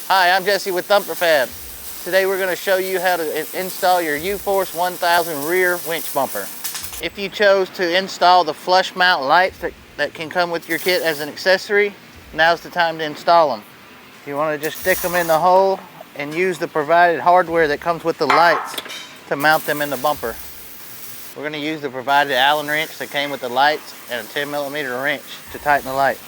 Hi, I'm Jesse with Thumper Fab. Today we're going to show you how to install your UForce 1000 rear winch bumper. If you chose to install the flush mount lights that can come with your kit as an accessory, now's the time to install them. You want to just stick them in the hole and use the provided hardware that comes with the lights to mount them in the bumper. We're going to use the provided Allen wrench that came with the lights and a 10mm wrench to tighten the light.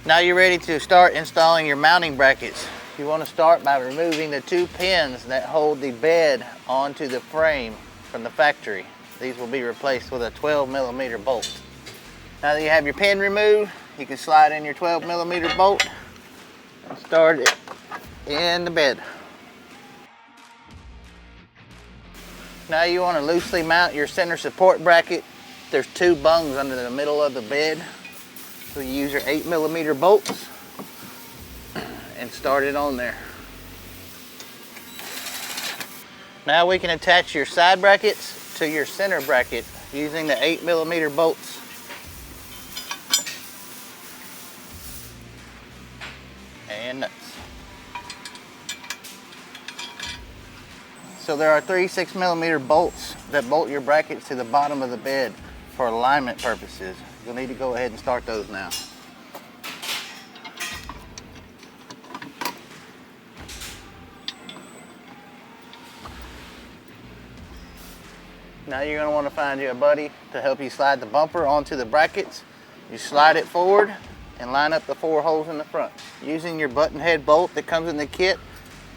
Now you're ready to start installing your mounting brackets. You want to start by removing the 2 pins that hold the bed onto the frame from the factory. These will be replaced with a 12mm bolt. Now that you have your pin removed, you can slide in your 12mm bolt and start it in the bed. Now you want to loosely mount your center support bracket. There's 2 bungs under the middle of the bed. So you use your 8mm bolts and start it on there. Now we can attach your side brackets to your center bracket using the 8mm bolts. And nuts. So there are 3 6mm bolts that bolt your brackets to the bottom of the bed for alignment purposes. You'll need to go ahead and start those now. Now you're going to want to find you a buddy to help you slide the bumper onto the brackets. You slide it forward and line up the 4 holes in the front. Using your button head bolt that comes in the kit,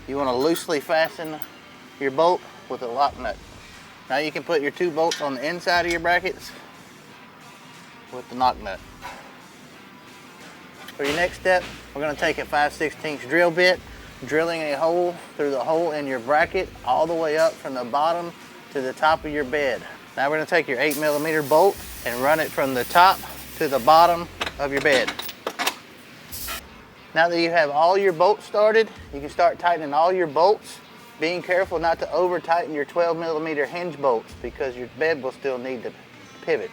you want to loosely fasten your bolt with a lock nut. Now you can put your 2 bolts on the inside of your brackets with the knock nut. For your next step, we're going to take a 5/16 drill bit, drilling a hole through the hole in your bracket all the way up from the bottom to the top of your bed. Now we're going to take your 8mm bolt and run it from the top to the bottom of your bed. Now that you have all your bolts started, you can start tightening all your bolts, being careful not to over tighten your 12mm hinge bolts because your bed will still need to pivot.